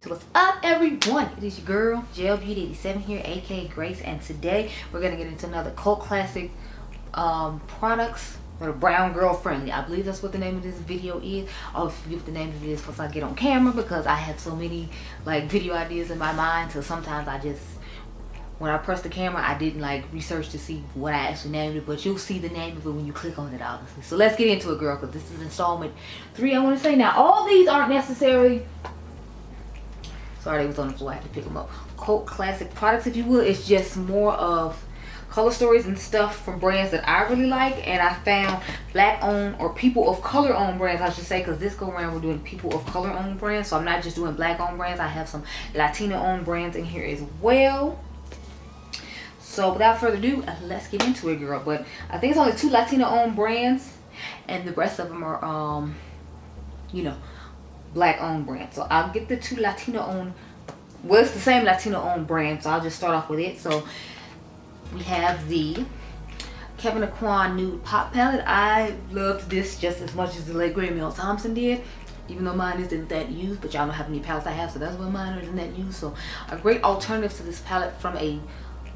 What's up, everyone? It is your girl Gel Beauty 87 here, aka Grace, and today we're gonna get into another cult classic products that are brown girl friendly. I believe that's what the name of this video is. I'll forget what the name of it is once I get on camera, because I have so many like video ideas in my mind, so sometimes I just, when I press the camera, I didn't like research to see what I actually named it, but you'll see the name of it when you click on it, obviously. So let's get into it, girl, because this is installment 3, I want to say. Now, all these aren't necessarily, sorry, they was on the floor, I had to pick them up, cult classic products, if you will. It's just more of color stories and stuff from brands that I really like, and I found black owned or people of color owned brands, I should say, because this go around we're doing people of color owned brands, so I'm not just doing black owned brands. I have some Latino owned brands in here as well. So without further ado, let's get into it, girl. But I think it's only 2 Latino owned brands, and the rest of them are you know, black owned brands. So I'll get the 2 Latino owned, well, it's the same Latino owned brand, so I'll just start off with it. So we have the Kevyn Aucoin Nude Pop Palette. I loved this just as much as the late great Mel Thompson did, even though mine isn't that used, but y'all know how many palettes I have, so that's why mine isn't that used. So a great alternative to this palette from a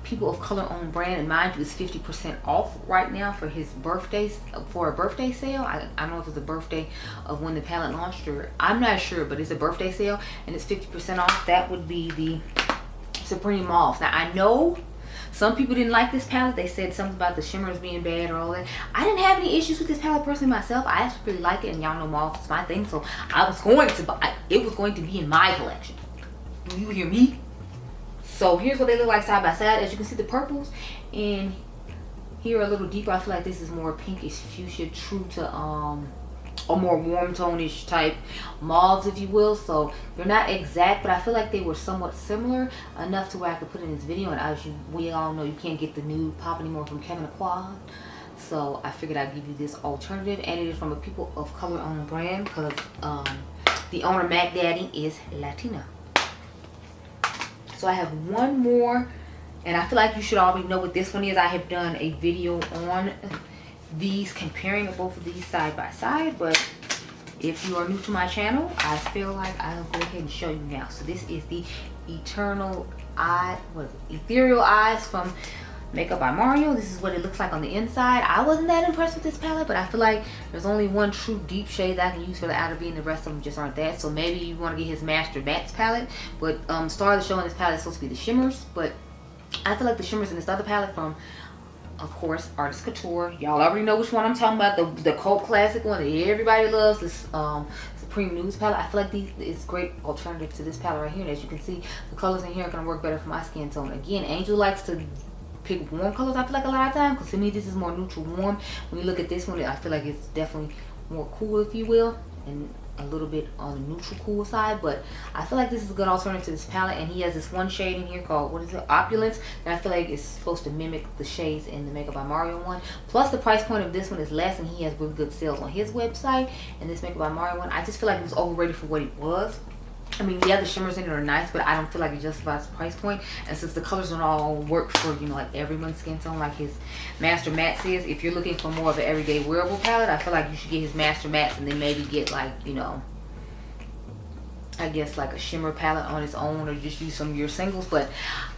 people of color owned brand, and mind you, it's 50% off right now for his birthday, for a birthday sale. I don't know if it's the birthday of when the palette launched, or I'm not sure, but it's a birthday sale and it's 50% off. That would be the Supreme Mauve. Now I know some people didn't like this palette. They said something about the shimmers being bad or all that. I didn't have any issues with this palette personally myself. I actually really like it, and y'all know mauve is my thing, so I was going to buy it. Was going to be in my collection. Do you hear me? So here's what they look like side by side. As you can see, the purples and here are a little deeper. I feel like this is more pinkish fuchsia, true to a more warm tone-ish type mauves, if you will. So they're not exact, but I feel like they were somewhat similar enough to where I could put in this video. And as we all know, you can't get the nude pop anymore from Kevyn Aucoin, so I figured I'd give you this alternative, and it is from a people of color owned brand, because the owner, Mac Daddy, is Latina. So I have one more, and I feel like you should already know what this one is. I have done a video on these, comparing both of these side by side, but if you are new to my channel, I feel like I'll go ahead and show you now. So this is the Ethereal Eyes from Makeup by Mario. This is what it looks like on the inside. I wasn't that impressed with this palette, but I feel like there's only one true deep shade that I can use for the outer V, and the rest of them just aren't that. So maybe you want to get his Master Mattes palette, but star of the show in this palette is supposed to be the shimmers, but I feel like the shimmers in this other palette from, of course, Artist Couture. Y'all already know which one I'm talking about, the cult classic one that everybody loves, this Supreme Nudes palette. I feel like these is great alternative to this palette right here, and as you can see, the colors in here are going to work better for my skin tone. Again, Angel likes to pick warm colors, I feel like, a lot of times, because to me this is more neutral warm. When you look at this one, I feel like it's definitely more cool, if you will, and a little bit on the neutral cool side, but I feel like this is a good alternative to this palette. And he has this one shade in here called, what is it, Opulence, that I feel like is supposed to mimic the shades in the Makeup by Mario one. Plus the price point of this one is less, and he has really good sales on his website. And this Makeup by Mario one, I just feel like it was overrated for what it was. I mean, yeah, the shimmers in it are nice, but I don't feel like it justifies the price point. And since the colors don't all work for, you know, like everyone's skin tone, like his Master Mattes is, if you're looking for more of an everyday wearable palette, I feel like you should get his Master Mattes, and then maybe get, like, you know, I guess like a shimmer palette on its own, or just use some of your singles. But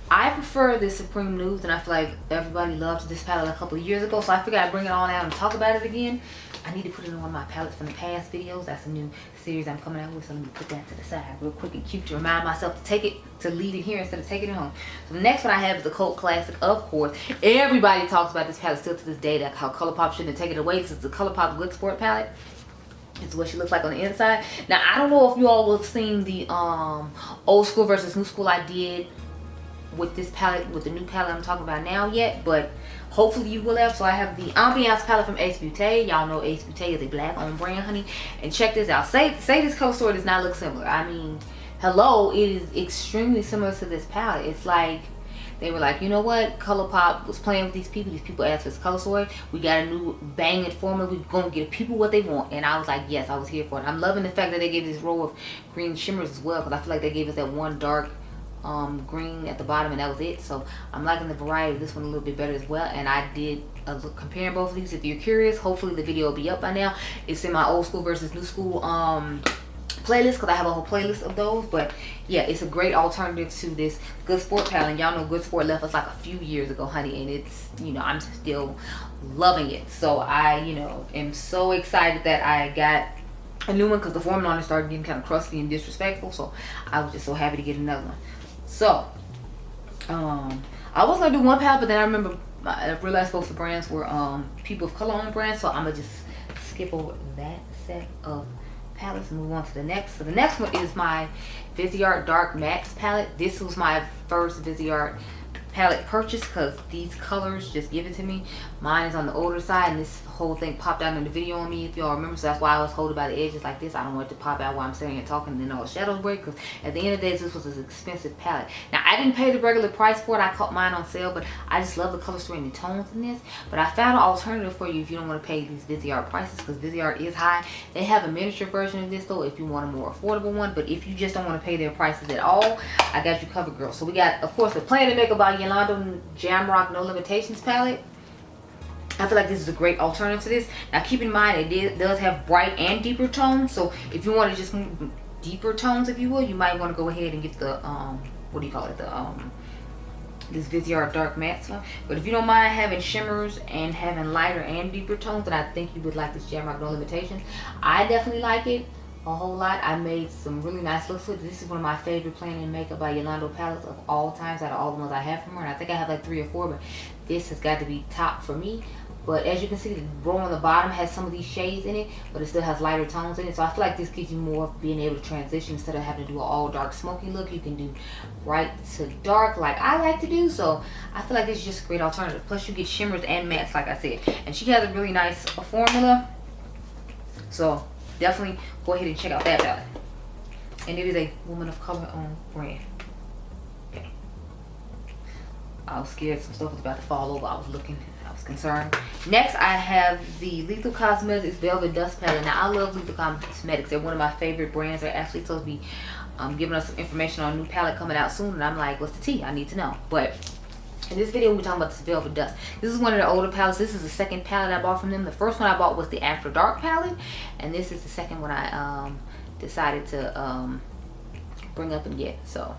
I prefer this Supreme Nudes, and I feel like everybody loved this palette a couple of years ago, so I figured I'd bring it all out and talk about it again. I need to put it in one of my palettes from the past videos. That's a new series I'm coming out with, so let me put that to the side real quick and cute to remind myself to take it, to leave it here instead of taking it home. So the next one I have is the cult classic, of course. Everybody talks about this palette still to this day, that how ColourPop shouldn't have taken it away. This is the ColourPop Good Sport palette. It's what she looks like on the inside. Now, I don't know if you all have seen the old school versus new school I did with this palette, with the new palette I'm talking about now yet, but hopefully you will have. So I have the Ambiance palette from Ace Beauty. Y'all know Ace Beauty is a black owned brand, honey. And check this out. Say this color story does not look similar. I mean, hello, it is extremely similar to this palette. It's like they were like, you know what, ColourPop was playing with these people. These people asked for this color story. We got a new banging formula. We're going to give people what they want. And I was like, yes, I was here for it. I'm loving the fact that they gave this row of green shimmers as well, because I feel like they gave us that one dark green at the bottom, and that was it. So I'm liking the variety of this one a little bit better as well. And I did comparing both of these. If you're curious, hopefully the video will be up by now. It's in my old school versus new school playlist because I have a whole playlist of those. But yeah, it's a great alternative to this Good Sport palette. Y'all know Good Sport left us like a few years ago, honey, and it's, you know, I'm still loving it. So I, you know, am so excited that I got a new one because the formula on it started getting kind of crusty and disrespectful. So I was just so happy to get another one. So I was gonna do one palette, but then I remember I realized both the brands were People of Color brands, so I'm gonna just skip over that set of palettes and move on to the next. So the next one is my Viseart Dark Mattes palette. This was my first Viseart palette purchase because these colors just give it to me. Mine is on the older side, and this whole thing popped out in the video on me, if y'all remember. So that's why I was holding by the edges like this. I don't want it to pop out while I'm sitting and talking and then all the shadows break, because at the end of the day, this was an expensive palette. Now I didn't pay the regular price for it. I caught mine on sale, but I just love the color story and the tones in this. But I found an alternative for you if you don't want to pay these Viseart prices, because Viseart is high. They have a miniature version of this though if you want a more affordable one, but if you just don't want to pay their prices at all, I got you covered, girl. So we got, of course, the Planet Makeup by Yolanda Jamrock No Limitations palette. I feel like this is a great alternative to this. Now keep in mind, it does have bright and deeper tones, so if you want to just move deeper tones, if you will, you might want to go ahead and get the what do you call it, the this Viseart Dark Matte one. But if you don't mind having shimmers and having lighter and deeper tones, then I think you would like this Jamrock No Limitations. I definitely like it a whole lot. I made some really nice looks with it. This is one of my favorite Planet Makeup by Yolanda palettes of all times, out of all the ones I have from her, and I think I have like 3 or 4, but this has got to be top for me. But as you can see, the roll on the bottom has some of these shades in it, but it still has lighter tones in it. So I feel like this gives you more of being able to transition. Instead of having to do an all dark smoky look, you can do bright to dark like I like to do. So I feel like this is just a great alternative. Plus you get shimmers and mattes, like I said. And she has a really nice formula. So definitely go ahead and check out that palette. And it is a Woman of Color owned brand. Okay. I was scared some stuff was about to fall over. I was looking, I was concerned. Next I have the Lethal Cosmetics Velvet Dust palette. Now I love Lethal Cosmetics. They're one of my favorite brands. They're actually supposed to be giving us some information on a new palette coming out soon, and I'm like, what's the tea? I need to know. But in this video we're talking about this Velvet Dust. This is one of the older palettes. This is the second palette I bought from them. The first one I bought was the After Dark palette, and this is the second one I decided to bring up and get. So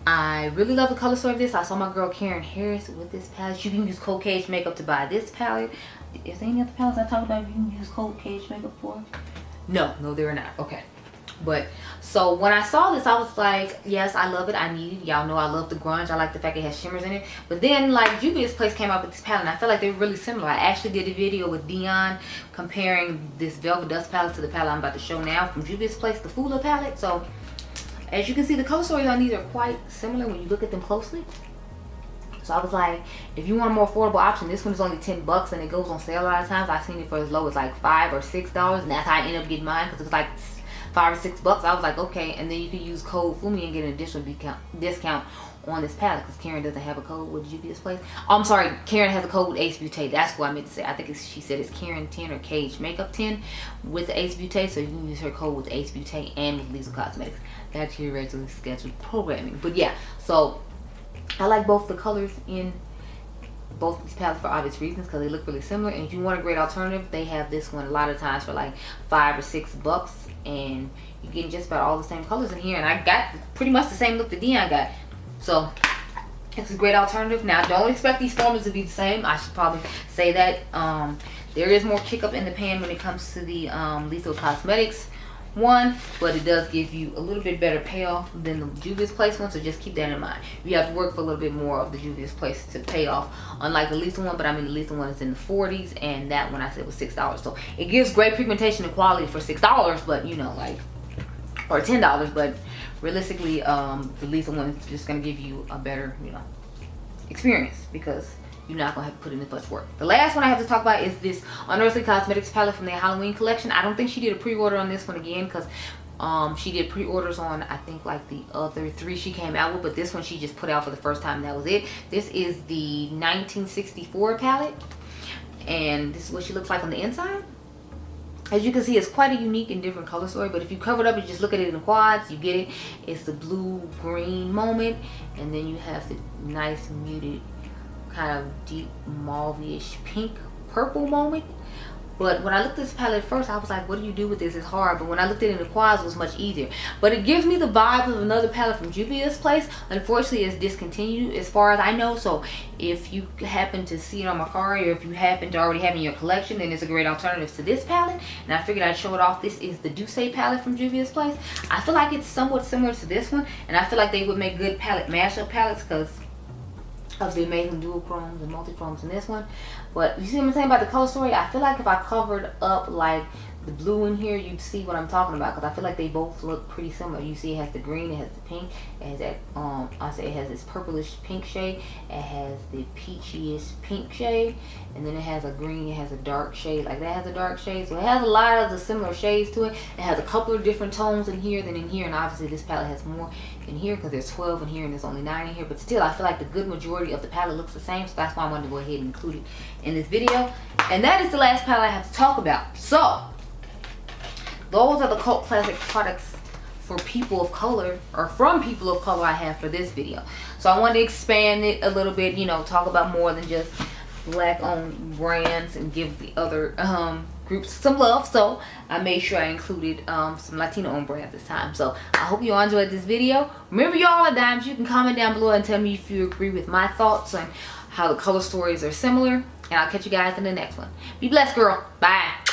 I really love the color story of this. I saw my girl Karen Harris with this palette. You can use Code Cage Makeup to buy this palette. Is there any other palettes I talked about you can use Code Cage Makeup for? No, there are not. Okay. But so when I saw this, I was like, yes, I love it. I need it. Y'all know I love the grunge. I like the fact it has shimmers in it. But then like Juvia's Place came out with this palette, and I felt like they were really similar. I actually did a video with Dion comparing this Velvet Dust palette to the palette I'm about to show now from Juvia's Place, the Fula palette. So as you can see, the color stories on these are quite similar when you look at them closely. So I was like, if you want a more affordable option, this one is only $10 and it goes on sale a lot of times. I've seen it for as low as like $5 or $6, and that's how I ended up getting mine, because it was like $5 or $6. I was like, okay. And then you can use code Fumi and get an additional discount on this palette, because Karen doesn't have a code with Juvia's Place. Oh, I'm sorry, Karen has a code with Ace Beauty. That's what I meant to say. I think she said it's Karen 10 or Cage Makeup 10 with the Ace Beauty, so you can use her code with Ace Beauty and with Lethal Cosmetics. That's your regularly scheduled programming. But yeah, so I like both the colors in both these palettes for obvious reasons, because they look really similar. And if you want a great alternative, they have this one a lot of times for like $5 or $6, and you're getting just about all the same colors in here. And I got pretty much the same look that Dion got. So it's a great alternative. Now don't expect these formulas to be the same. I should probably say that there is more kick up in the pan when it comes to the Lethal Cosmetics one, but it does give you a little bit better payoff than the Juvia's Place one, so just keep that in mind. You have to work for a little bit more of the Juvia's Place to pay off, unlike the Lethal one. But I mean, the Lethal one is in the 40s, and that one I said was $6. So it gives great pigmentation and quality for $6, but you know, like, or $10, but realistically the Lethal one is just going to give you a better, you know, experience, because you're not going to have to put in as much work. The last one I have to talk about is this Unearthly Cosmetics palette from their Halloween collection. I don't think she did a pre-order on this one again, because she did pre-orders on, I think, like the other 3 she came out with, but this one she just put out for the first time, and that was it. This is the 1964 palette, and this is what she looks like on the inside. As you can see, it's quite a unique and different color story, but if you cover it up and just look at it in the quads, you get it. It's the blue-green moment, and then you have the nice muted kind of deep mauve-ish pink purple moment But when I looked at this palette first, I was like, what do you do with this? It's hard. But when I looked at it in the quads, it was much easier. But it gives me the vibe of another palette from Juvia's place. Unfortunately, it's discontinued as far as I know. So if you happen to see it on Mercari, or if you happen to already have it in your collection, then it's a great alternative to this palette. And I figured I'd show it off. This is the Douce palette from Juvia's place. I feel like it's somewhat similar to this one. And I feel like they would make good palette mashup palettes because of the amazing dual chromes and multi-chromes in this one. But you see what I'm saying about the color story? I feel like if I covered up like the blue in here, you'd see what I'm talking about, because I feel like they both look pretty similar. You see it has the green, it has the pink, it has that I say it has this purplish pink shade, it has the peachiest pink shade, and then it has a green, it has a dark shade, like that has a dark shade. So it has a lot of the similar shades to it. It has a couple of different tones in here than in here, and obviously this palette has more in here because there's 12 in here and there's only 9 in here. But still, I feel like the good majority of the palette looks the same, so that's why I wanted to go ahead and include it in this video. And that is the last palette I have to talk about. So those are the cult classic products for people of color, or from people of color, I have for this video. So I wanted to expand it a little bit, you know, talk about more than just black owned brands and give the other groups some love. So I made sure I included some Latino owned brands this time. So I hope you all enjoyed this video. Remember, y'all are dimes. You can comment down below and tell me if you agree with my thoughts on how the color stories are similar. And I'll catch you guys in the next one. Be blessed, girl. Bye.